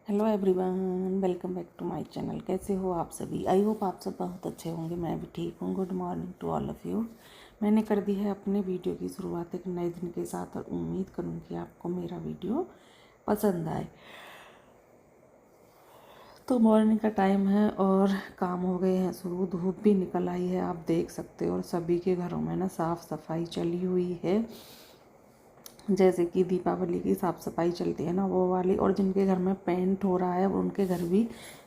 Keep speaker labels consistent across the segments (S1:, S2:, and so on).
S1: Hello everyone, welcome back to my channel. कैसे हो आप सभी? आई होप आप सब बहुत अच्छे होंगे। मैं भी ठीक हूँ। Good morning to all of you. मैंने कर दी है अपने वीडियो की शुरुआत एक नए दिन के साथ और उम्मीद करूँ कि आपको मेरा वीडियो पसंद आए। तो मॉर्निंग का टाइम है और काम हो गए हैं शुरू। धूप भी निकल आई है, आप देख सकते हो। और सभी के घरों में ना साफ़ सफाई चली हुई है, जैसे कि दीपावली की साफ़ सफाई चलती है ना वो वाली। और जिनके घर में पेंट हो रहा है उनके घर भी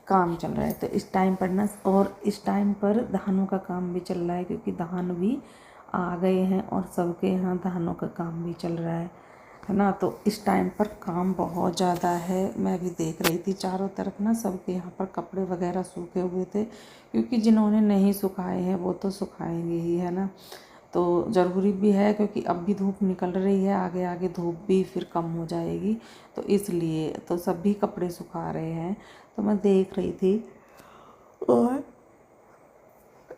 S1: काम चल रहा है। तो इस टाइम पर ना, और इस टाइम पर धानों का काम भी चल रहा है, क्योंकि धान भी आ गए हैं और सबके यहाँ धानों का काम भी चल रहा है ना। तो इस टाइम पर काम बहुत ज़्यादा है। मैं भी देख रही थी चारों तरफ ना, सबके यहाँ पर कपड़े वगैरह सूखे हुए थे, क्योंकि जिन्होंने नहीं सुखाए हैं वो तो सुखाएंगे ही, है ना। तो ज़रूरी भी है, क्योंकि अब भी धूप निकल रही है, आगे आगे धूप भी फिर कम हो जाएगी। तो इसलिए तो सभी कपड़े सुखा रहे हैं। तो मैं देख रही थी। और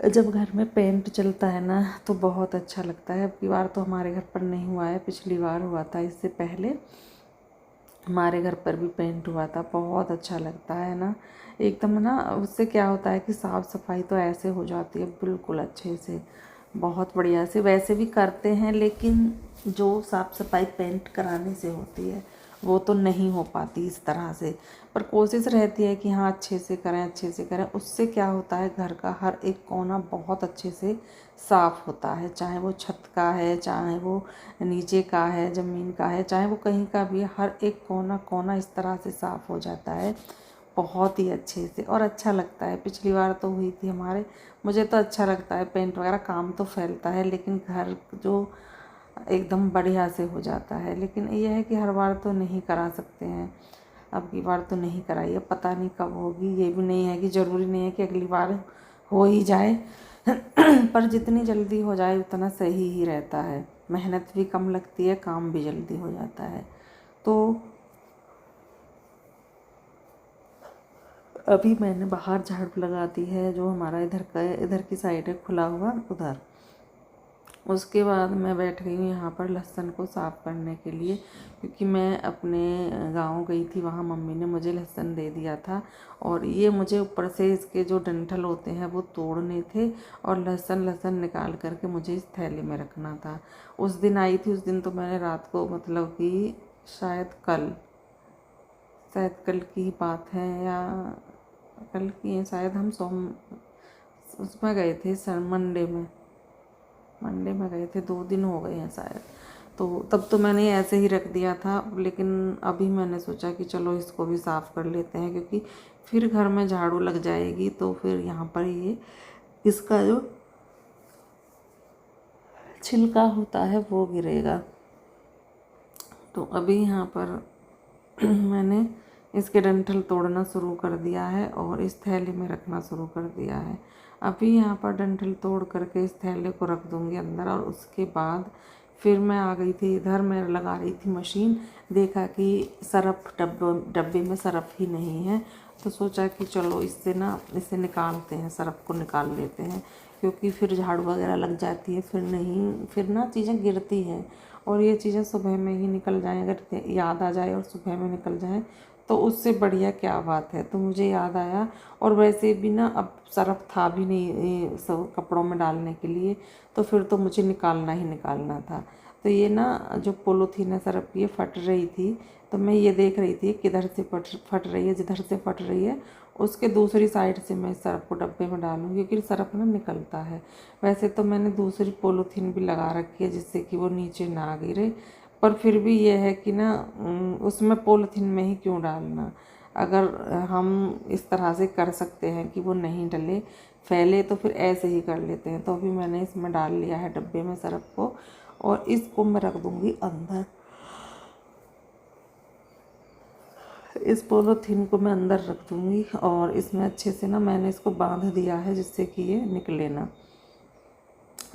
S1: जब घर में पेंट चलता है ना तो बहुत अच्छा लगता है। अब की बार तो हमारे घर पर नहीं हुआ है, पिछली बार हुआ था। इससे पहले हमारे घर पर भी पेंट हुआ था। बहुत अच्छा लगता है ना एकदम ना। उससे क्या होता है कि साफ़ सफाई तो ऐसे हो जाती है बिल्कुल अच्छे से, बहुत बढ़िया से। वैसे भी करते हैं, लेकिन जो साफ़ सफाई पेंट कराने से होती है वो तो नहीं हो पाती इस तरह से। पर कोशिश रहती है कि हाँ अच्छे से करें, अच्छे से करें। उससे क्या होता है, घर का हर एक कोना बहुत अच्छे से साफ़ होता है। चाहे वो छत का है, चाहे वो नीचे का है, ज़मीन का है, चाहे वो कहीं का भी है, हर एक कोना कोना इस तरह से साफ़ हो जाता है बहुत ही अच्छे से। और अच्छा लगता है। पिछली बार तो हुई थी हमारे। मुझे तो अच्छा लगता है पेंट वगैरह, काम तो फैलता है, लेकिन घर जो एकदम बढ़िया से हो जाता है। लेकिन ये है कि हर बार तो नहीं करा सकते हैं। अब की बार तो नहीं कराई है, पता नहीं कब होगी। ये भी नहीं है कि ज़रूरी नहीं है कि अगली बार हो ही जाए पर जितनी जल्दी हो जाए उतना सही ही रहता है। मेहनत भी कम लगती है, काम भी जल्दी हो जाता है। तो अभी मैंने बाहर झाड़ू लगा दी है, जो हमारा इधर की साइड है खुला हुआ उधर। उसके बाद मैं बैठ गई हूँ यहाँ पर लहसुन को साफ़ करने के लिए, क्योंकि मैं अपने गांव गई थी, वहाँ मम्मी ने मुझे लहसुन दे दिया था। और ये मुझे ऊपर से इसके जो डंठल होते हैं वो तोड़ने थे, और लहसुन निकाल करके मुझे इस थैली में रखना था। उस दिन आई थी, उस दिन तो मैंने रात को, मतलब कि शायद कल की बात है, या कल की है शायद। हम उसमें गए थे सर, मंडे में गए थे। 2 दिन हो गए हैं शायद। तो तब तो मैंने ऐसे ही रख दिया था, लेकिन अभी मैंने सोचा कि चलो इसको भी साफ़ कर लेते हैं, क्योंकि फिर घर में झाड़ू लग जाएगी तो फिर यहाँ पर ये इसका जो छिलका होता है वो गिरेगा। तो अभी यहाँ पर मैंने इसके डंठल तोड़ना शुरू कर दिया है और इस थैली में रखना शुरू कर दिया है। अभी यहाँ पर डंठल तोड़ करके इस थैले को रख दूँगी अंदर। और उसके बाद फिर मैं आ गई थी इधर, मैं लगा रही थी मशीन। देखा कि सरफ डब्बे में सरफ ही नहीं है, तो सोचा कि चलो इसे निकालते हैं, सरफ को निकाल लेते हैं, क्योंकि फिर झाड़ू वगैरह लग जाती है। फिर ना चीज़ें गिरती हैं। और ये चीज़ें सुबह में ही निकल जाएँ, अगर याद आ जाए और सुबह में निकल जाए तो उससे बढ़िया क्या बात है। तो मुझे याद आया। और वैसे भी ना अब सरफ था भी नहीं सब कपड़ों में डालने के लिए, तो फिर तो मुझे निकालना ही निकालना था। तो ये ना जो पोलोथीन है सरफ की, ये फट रही थी। तो मैं ये देख रही थी किधर से फट रही है। जिधर से फट रही है उसके दूसरी साइड से मैं सरफ को डब्बे में डालूँ, क्योंकि सरफ ना निकलता है। वैसे तो मैंने दूसरी पोलोथीन भी लगा रखी है, जिससे कि वो नीचे ना गिरे। पर फिर भी ये है कि ना उसमें पॉलीथीन में ही क्यों डालना। अगर हम इस तरह से कर सकते हैं कि वो नहीं डले फैले, तो फिर ऐसे ही कर लेते हैं। तो अभी मैंने इसमें डाल लिया है डब्बे में सरफ को, और इसको मैं रख दूँगी अंदर। इस पॉलीथीन को मैं अंदर रख दूँगी, और इसमें अच्छे से ना मैंने इसको बांध दिया है, जिससे कि ये निकले ना।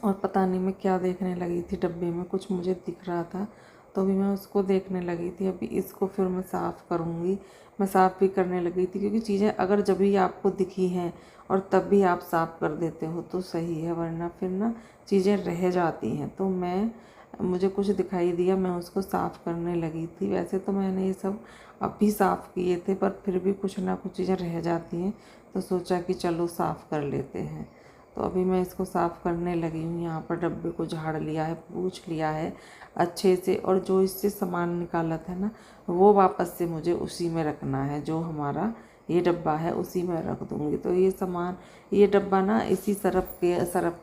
S1: और पता नहीं मैं क्या देखने लगी थी, डब्बे में कुछ मुझे दिख रहा था, तो अभी मैं उसको देखने लगी थी। अभी इसको फिर मैं साफ़ करूँगी। मैं साफ़ भी करने लगी थी, क्योंकि चीज़ें अगर जब भी आपको दिखी हैं और तब भी आप साफ़ कर देते हो तो सही है, वरना फिर ना चीज़ें रह जाती हैं। तो मैं मुझे कुछ दिखाई दिया, मैं उसको साफ़ करने लगी थी। वैसे तो मैंने ये सब अभी साफ़ किए थे, पर फिर भी कुछ ना कुछ चीज़ें रह जाती हैं, तो सोचा कि चलो साफ़ कर लेते हैं। तो अभी मैं इसको साफ़ करने लगी हूँ। यहाँ पर डब्बे को झाड़ लिया है, पोंछ लिया है अच्छे से, और जो इससे सामान निकाला था ना, वो वापस से मुझे उसी में रखना है। जो हमारा ये डब्बा है उसी में रख दूँगी। तो ये सामान, ये डब्बा ना इसी सरफ़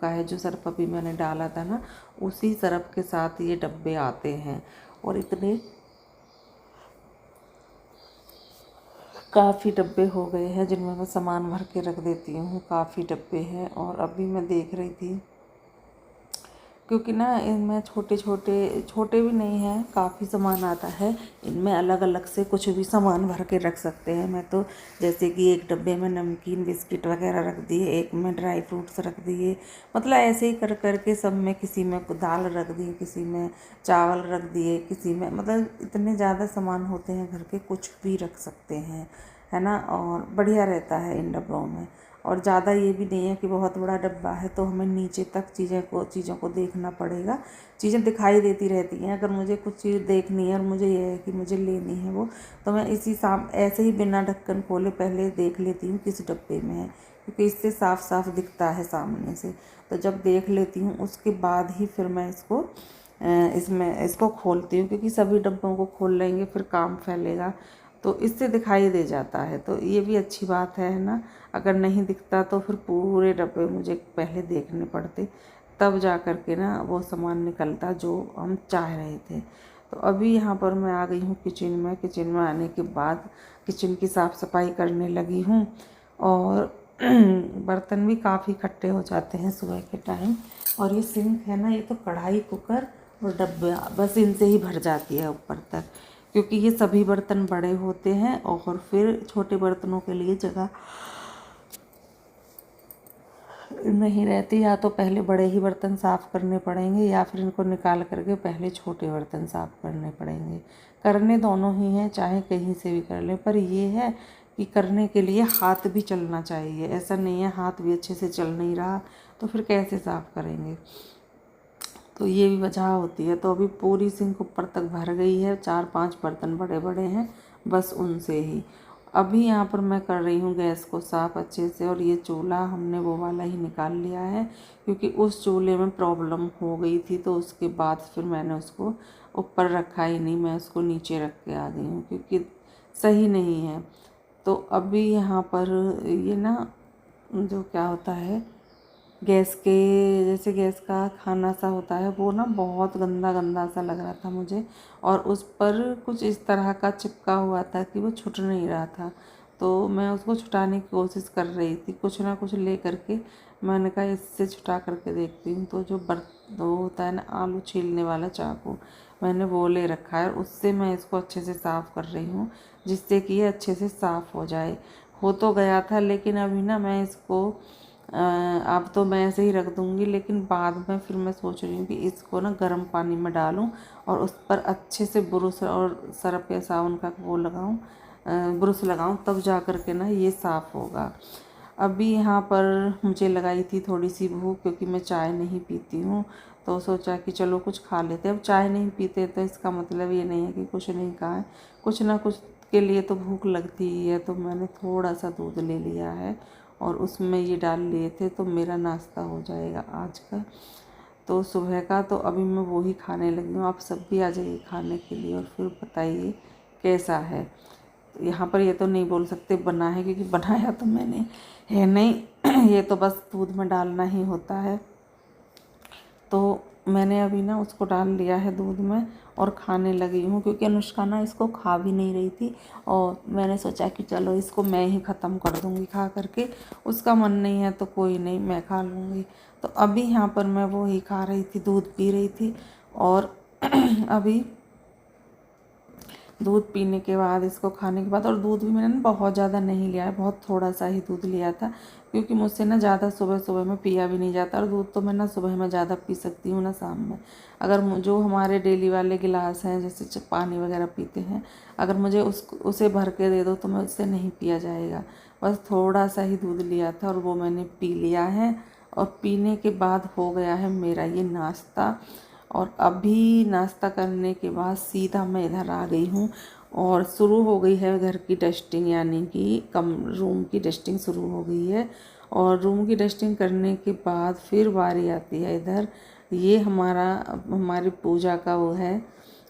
S1: का है, जो सरफ़ अभी मैंने डाला था ना, उसी सरफ़ के साथ ये डब्बे आते हैं। और इतने काफ़ी डब्बे हो गए हैं जिनमें मैं सामान भर के रख देती हूँ। काफ़ी डब्बे हैं। और अभी मैं देख रही थी, क्योंकि ना इनमें छोटे छोटे छोटे भी नहीं हैं, काफ़ी सामान आता है इनमें। अलग अलग से कुछ भी सामान भर के रख सकते हैं। मैं तो जैसे कि एक डब्बे में नमकीन बिस्किट वगैरह रख दिए, एक में ड्राई फ्रूट्स रख दिए, मतलब ऐसे ही कर करके सब में, किसी में दाल रख दी, किसी में चावल रख दिए, किसी में, मतलब इतने ज़्यादा सामान होते हैं घर के, कुछ भी रख सकते हैं, है ना। और बढ़िया रहता है इन डब्बों में। और ज़्यादा ये भी नहीं है कि बहुत बड़ा डब्बा है तो हमें नीचे तक चीज़ों को देखना पड़ेगा। चीज़ें दिखाई देती रहती हैं। अगर मुझे कुछ चीज़ देखनी है और मुझे ये है कि मुझे लेनी है वो, तो मैं ऐसे ही बिना ढक्कन खोले पहले देख लेती हूँ किस डब्बे में है, क्योंकि इससे साफ साफ दिखता है सामने से। तो जब देख लेती हूँ उसके बाद ही फिर मैं इसको खोलती हूँ, क्योंकि सभी डब्बों को खोल लेंगे फिर काम फैलेगा, तो इससे दिखाई दे जाता है। तो ये भी अच्छी बात है ना। अगर नहीं दिखता तो फिर पूरे डब्बे मुझे पहले देखने पड़ते, तब जा कर के ना वो सामान निकलता जो हम चाह रहे थे। तो अभी यहाँ पर मैं आ गई हूँ किचन में। किचन में आने के बाद किचन की साफ़ सफाई करने लगी हूँ। और बर्तन भी काफ़ी इकट्ठे हो जाते हैं सुबह के टाइम। और ये सिंक है ना, ये तो कढ़ाई, कुकर और डब्बा, बस इनसे ही भर जाती है ऊपर तक, क्योंकि ये सभी बर्तन बड़े होते हैं और फिर छोटे बर्तनों के लिए जगह नहीं रहती। या तो पहले बड़े ही बर्तन साफ़ करने पड़ेंगे, या फिर इनको निकाल करके पहले छोटे बर्तन साफ़ करने पड़ेंगे। करने दोनों ही हैं, चाहे कहीं से भी कर लें, पर ये है कि करने के लिए हाथ भी चलना चाहिए। ऐसा नहीं है हाथ भी अच्छे से चल नहीं रहा तो फिर कैसे साफ़ करेंगे। तो ये भी वजह होती है। तो अभी पूरी सिंक ऊपर तक भर गई है, 4-5 बर्तन बड़े बड़े हैं, बस उनसे ही। अभी यहाँ पर मैं कर रही हूँ गैस को साफ़ अच्छे से। और ये चूल्हा हमने वो वाला ही निकाल लिया है, क्योंकि उस चूल्हे में प्रॉब्लम हो गई थी, तो उसके बाद फिर मैंने उसको ऊपर रखा ही नहीं, मैं उसको नीचे रख के आ गई हूँ, क्योंकि सही नहीं है। तो अभी यहाँ पर ये ना, जो क्या होता है, जैसे गैस का खाना सा होता है, वो ना बहुत गंदा गंदा सा लग रहा था मुझे। और उस पर कुछ इस तरह का चिपका हुआ था कि वो छूट नहीं रहा था। तो मैं उसको छुटाने की कोशिश कर रही थी, कुछ ना कुछ ले करके। मैंने कहा इससे छुटा करके देखती हूँ। तो वो होता है ना आलू छीलने वाला चाकू, मैंने वो ले रखा है, और उससे मैं इसको अच्छे से साफ़ कर रही हूँ, जिससे कि ये अच्छे से साफ़ हो जाए। हो तो गया था, लेकिन अभी ना मैं इसको अब तो मैं ऐसे ही रख दूँगी, लेकिन बाद में फिर मैं सोच रही हूँ कि इसको ना गर्म पानी में डालूँ और उस पर अच्छे से ब्रुश और सरफ या साबुन का वो लगाऊँ, ब्रुश लगाऊँ, तब जा कर के ना ये साफ़ होगा। अभी यहाँ पर मुझे लगाई थी थोड़ी सी भूख, क्योंकि मैं चाय नहीं पीती हूँ, तो सोचा कि चलो कुछ खा लेते। अब चाय नहीं पीते तो इसका मतलब ये नहीं है कि कुछ नहीं खाएं, कुछ ना कुछ के लिए तो भूख लगती ही है। तो मैंने थोड़ा सा दूध ले लिया है और उसमें ये डाल लिए थे, तो मेरा नाश्ता हो जाएगा आज का, तो सुबह का। तो अभी मैं वो ही खाने लगी हूँ। आप सब भी आ जाइए खाने के लिए और फिर बताइए कैसा है। तो यहाँ पर ये तो नहीं बोल सकते बना है, क्योंकि बनाया तो मैंने है नहीं ये तो बस दूध में डालना ही होता है। तो मैंने अभी ना उसको डाल लिया है दूध में और खाने लगी हूँ, क्योंकि अनुष्का ना इसको खा भी नहीं रही थी, और मैंने सोचा कि चलो इसको मैं ही ख़त्म कर दूँगी खा करके। उसका मन नहीं है तो कोई नहीं, मैं खा लूँगी। तो अभी यहाँ पर मैं वो ही खा रही थी, दूध पी रही थी। और अभी दूध पीने के बाद, इसको खाने के बाद, और दूध भी मैंने ना बहुत ज़्यादा नहीं लिया है, बहुत थोड़ा सा ही दूध लिया था, क्योंकि मुझसे ना ज़्यादा सुबह सुबह में पिया भी नहीं जाता। और दूध तो मैं ना सुबह में ज़्यादा पी सकती हूँ ना शाम में। अगर जो हमारे डेली वाले गिलास हैं, जैसे पानी वगैरह पीते हैं, अगर मुझे उसे भर के दे दो तो मैं उससे नहीं पिया जाएगा। बस थोड़ा सा ही दूध लिया था और वो मैंने पी लिया है। और पीने के बाद हो गया है मेरा ये नाश्ता। और अभी नाश्ता करने के बाद सीधा मैं इधर आ गई हूँ और शुरू हो गई है घर की डस्टिंग, यानी कि रूम की डस्टिंग शुरू हो गई है। और रूम की डस्टिंग करने के बाद फिर बारी आती है इधर, ये हमारी पूजा का वो है,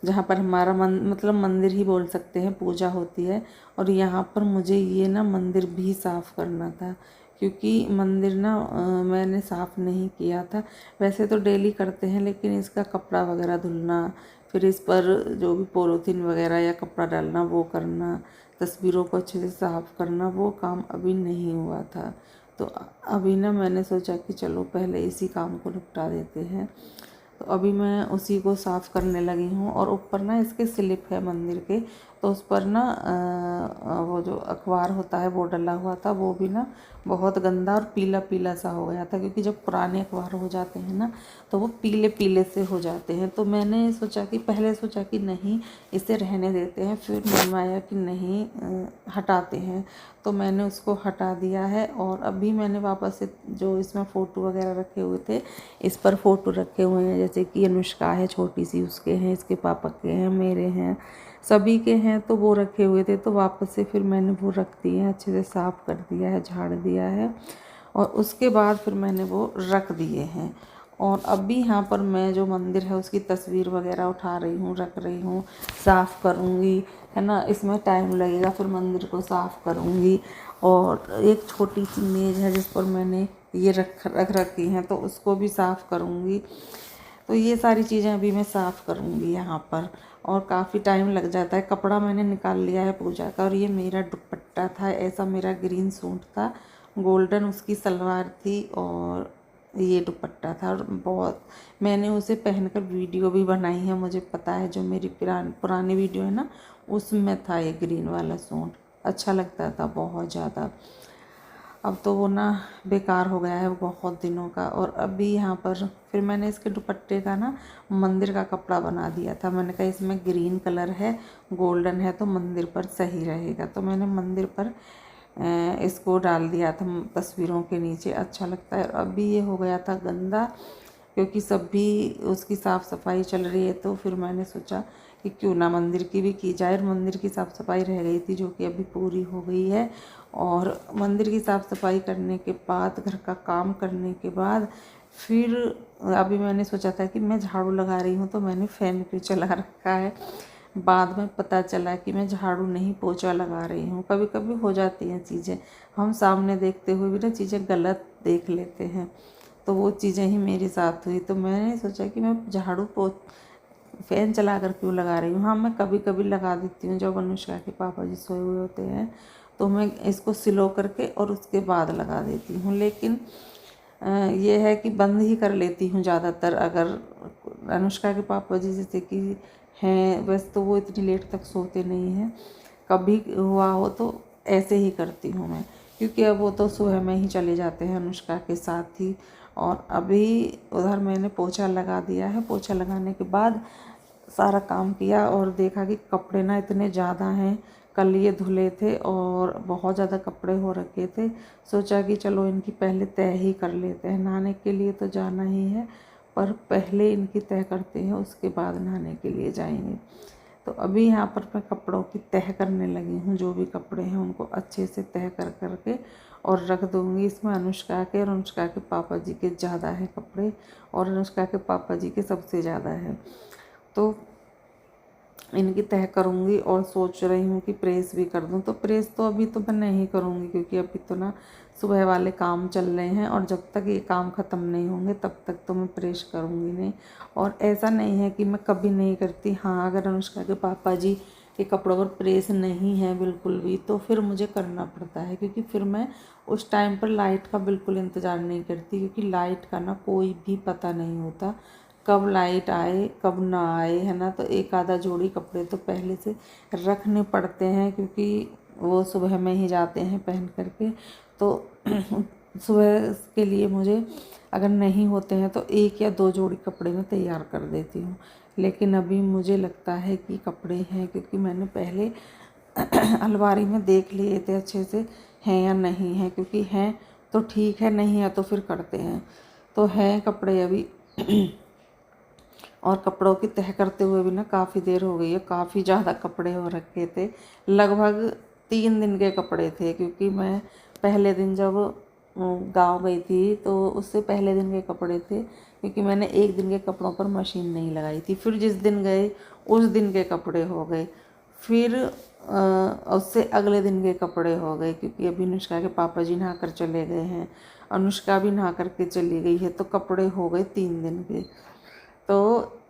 S1: जहाँ पर हमारा मतलब मंदिर ही बोल सकते हैं, पूजा होती है। और यहाँ पर मुझे ये ना मंदिर भी साफ़ करना था, क्योंकि मंदिर ना मैंने साफ़ नहीं किया था। वैसे तो डेली करते हैं, लेकिन इसका कपड़ा वगैरह धुलना, फिर इस पर जो भी पॉलीथीन वगैरह या कपड़ा डालना वो करना, तस्वीरों को अच्छे से साफ़ करना, वो काम अभी नहीं हुआ था। तो अभी ना मैंने सोचा कि चलो पहले इसी काम को निपटा देते हैं। तो अभी मैं उसी को साफ़ करने लगी हूँ। और ऊपर ना इसके स्लिप है मंदिर के, तो उस पर ना वो जो अखबार होता है वो डला हुआ था, वो भी ना बहुत गंदा और पीला पीला सा हो गया था, क्योंकि जब पुराने अखबार हो जाते हैं ना तो वो पीले पीले से हो जाते हैं। तो मैंने पहले सोचा कि नहीं इसे रहने देते हैं, फिर मन में आया कि नहीं हटाते हैं, तो मैंने उसको हटा दिया है। और अभी मैंने वापस से जो इसमें फ़ोटो वगैरह रखे हुए थे, इस पर फ़ोटो रखे हुए हैं, जैसे कि अनुष्का है छोटी सी, उसके हैं, इसके पापा के हैं, मेरे हैं, सभी के हैं, तो वो रखे हुए थे। तो वापस से फिर मैंने वो रख दिए हैं, अच्छे से साफ़ कर दिया है, झाड़ दिया है, और उसके बाद फिर मैंने वो रख दिए हैं। और अभी यहाँ पर मैं जो मंदिर है उसकी तस्वीर वगैरह उठा रही हूँ, रख रही हूँ, साफ़ करूँगी, है ना। इसमें टाइम लगेगा, फिर मंदिर को साफ़ करूँगी। और एक छोटी सी मेज़ है जिस पर मैंने ये रख रखी हैं, तो उसको भी साफ़ करूँगी। तो ये सारी चीज़ें अभी मैं साफ़ करूँगी यहाँ पर, और काफ़ी टाइम लग जाता है। कपड़ा मैंने निकाल लिया है पूजा का, और ये मेरा दुपट्टा था, ऐसा मेरा ग्रीन सूट था, गोल्डन उसकी सलवार थी, और ये दुपट्टा था। और बहुत मैंने उसे पहनकर वीडियो भी बनाई है, मुझे पता है, जो मेरी पुरानी वीडियो है ना उसमें था ये ग्रीन वाला सूट, अच्छा लगता था बहुत ज़्यादा। अब तो वो ना बेकार हो गया है बहुत दिनों का। और अभी यहाँ पर फिर मैंने इसके दुपट्टे का ना मंदिर का कपड़ा बना दिया था। मैंने कहा इसमें ग्रीन कलर है, गोल्डन है, तो मंदिर पर सही रहेगा, तो मैंने मंदिर पर इसको डाल दिया था तस्वीरों के नीचे, अच्छा लगता है। और अभी ये हो गया था गंदा, क्योंकि सभी उसकी साफ़ सफाई चल रही है, तो फिर मैंने सोचा कि क्यों ना मंदिर की भी की जाए। और मंदिर की साफ़ सफाई रह गई थी, जो कि अभी पूरी हो गई है। और मंदिर की साफ़ सफाई करने के बाद, घर का काम करने के बाद, फिर अभी मैंने सोचा था कि मैं झाड़ू लगा रही हूँ, तो मैंने फ़ैन क्यों चला रखा है। बाद में पता चला कि मैं झाड़ू नहीं पोछा लगा रही हूँ। कभी कभी हो जाती हैं चीज़ें, हम सामने देखते हुए भी ना चीज़ें गलत देख लेते हैं, तो वो चीज़ें ही मेरे साथ हुई। तो मैंने सोचा कि मैं फ़ैन चला कर क्यों लगा रही हूँ। हाँ, मैं कभी कभी लगा देती हूँ, जब अनुष्का के पापा जी सोए हुए होते हैं तो मैं इसको स्लो करके और उसके बाद लगा देती हूँ। लेकिन ये है कि बंद ही कर लेती हूँ ज़्यादातर। अगर अनुष्का के पापा जी जैसे कि हैं, वैसे तो वो इतनी लेट तक सोते नहीं हैं, कभी हुआ हो तो ऐसे ही करती हूँ मैं, क्योंकि अब वो तो सुबह में ही चले जाते हैं अनुष्का के साथ ही। और अभी उधर मैंने पोछा लगा दिया है, पोछा लगाने के बाद सारा काम किया और देखा कि कपड़े ना इतने ज़्यादा हैं, कल ये धुले थे और बहुत ज़्यादा कपड़े हो रखे थे। सोचा कि चलो इनकी पहले तय ही कर लेते हैं, नहाने के लिए तो जाना ही है, पर पहले इनकी तय करते हैं, उसके बाद नहाने के लिए जाएंगे। तो अभी यहाँ पर मैं कपड़ों की तह करने लगी हूँ, जो भी कपड़े हैं उनको अच्छे से तह कर करके और रख दूँगी। इसमें अनुष्का के और अनुष्का के पापा जी के ज़्यादा हैं कपड़े, और अनुष्का के पापा जी के सबसे ज़्यादा है, तो इनकी तह करूँगी। और सोच रही हूँ कि प्रेस भी कर दूँ, तो प्रेस तो अभी तो मैं नहीं करूँगी, क्योंकि अभी तो ना सुबह वाले काम चल रहे हैं, और जब तक ये काम ख़त्म नहीं होंगे तब तक तो मैं प्रेस करूँगी नहीं। और ऐसा नहीं है कि मैं कभी नहीं करती, हाँ, अगर अनुष्का के पापा जी के कपड़ों पर प्रेस नहीं है बिल्कुल भी, तो फिर मुझे करना पड़ता है, क्योंकि फिर मैं उस टाइम पर लाइट का बिल्कुल इंतज़ार नहीं करती, क्योंकि लाइट का ना कोई भी पता नहीं होता, कब लाइट आए कब ना आए, है ना। तो एक आधा जोड़ी कपड़े तो पहले से रखने पड़ते हैं, क्योंकि वो सुबह में ही जाते हैं पहन करके, तो सुबह के लिए मुझे अगर नहीं होते हैं तो एक या दो जोड़ी कपड़े मैं तैयार कर देती हूँ। लेकिन अभी मुझे लगता है कि कपड़े हैं, क्योंकि मैंने पहले अलमारी में देख लिए थे अच्छे से हैं या नहीं हैं, क्योंकि हैं तो ठीक है, नहीं है तो फिर करते हैं। तो हैं कपड़े अभी और कपड़ों की तह करते हुए भी ना काफ़ी देर हो गई है। काफ़ी ज़्यादा कपड़े हो रखे थे, लगभग 3 दिन के कपड़े थे, क्योंकि मैं पहले दिन जब गांव गई थी तो उससे पहले दिन के कपड़े थे, क्योंकि मैंने एक दिन के कपड़ों पर मशीन नहीं लगाई थी। फिर जिस दिन गए उस दिन के कपड़े हो गए, फिर उससे अगले दिन के कपड़े हो गए, क्योंकि अभी अनुष्का के पापा जी नहा कर चले गए हैं, अनुष्का भी नहा करके चली गई है, तो कपड़े हो गए 3 दिन के। तो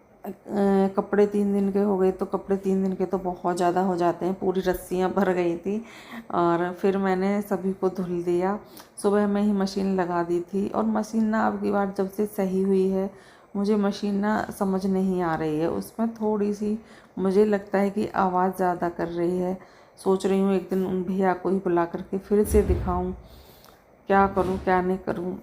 S1: कपड़े 3 दिन के हो गए, तो कपड़े 3 दिन के तो बहुत ज़्यादा हो जाते हैं, पूरी रस्सियाँ भर गई थी। और फिर मैंने सभी को धुल दिया, सुबह में ही मशीन लगा दी थी। और मशीन ना अब की बार जब से सही हुई है, मुझे मशीन ना समझ नहीं आ रही है, उसमें थोड़ी सी मुझे लगता है कि आवाज़ ज़्यादा कर रही है। सोच रही हूँ एक दिन उन भैया को ही बुला करके फिर से दिखाऊँ, क्या करूँ क्या नहीं करूँ,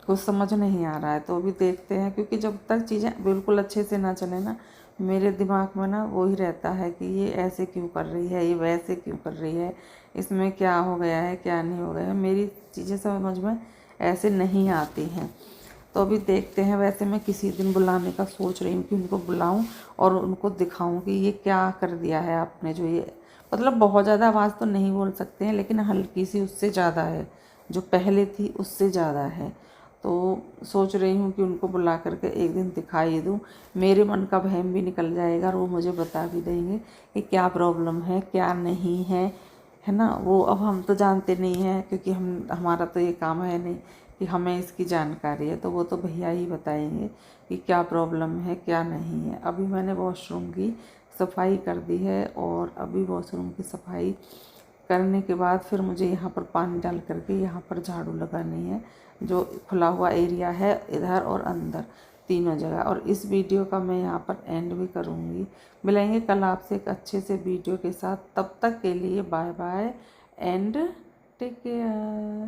S1: कुछ समझ नहीं आ रहा है। तो अभी देखते हैं, क्योंकि जब तक चीज़ें बिल्कुल अच्छे से ना चले ना, मेरे दिमाग में ना वही रहता है कि ये ऐसे क्यों कर रही है, ये वैसे क्यों कर रही है, इसमें क्या हो गया है क्या नहीं हो गया है, मेरी चीज़ें समझ में ऐसे नहीं आती हैं। तो अभी देखते हैं। वैसे मैं किसी दिन बुलाने का सोच रही हूँ कि उनको बुलाऊँ और उनको दिखाऊँ कि ये क्या कर दिया है आपने, जो ये मतलब बहुत ज़्यादा आवाज़ तो नहीं बोल सकते हैं, लेकिन हल्की सी उससे ज़्यादा है, जो पहले थी उससे ज़्यादा है। तो सोच रही हूँ कि उनको बुला करके एक दिन दिखाई दूँ, मेरे मन का वहम भी निकल जाएगा और वो मुझे बता भी देंगे कि क्या प्रॉब्लम है क्या नहीं है ना। वो अब हम तो जानते नहीं हैं, क्योंकि हमारा तो ये काम है नहीं कि हमें इसकी जानकारी है, तो वो तो भैया ही बताएंगे कि क्या प्रॉब्लम है क्या नहीं है। अभी मैंने वॉशरूम की सफाई कर दी है, और अभी वॉशरूम की सफाई करने के बाद फिर मुझे यहाँ पर पानी डाल करके यहाँ पर झाड़ू लगानी है, जो खुला हुआ एरिया है इधर और अंदर तीनों जगह। और इस वीडियो का मैं यहाँ पर एंड भी करूँगी। मिलेंगे कल आपसे एक अच्छे से वीडियो के साथ, तब तक के लिए bye bye and take care.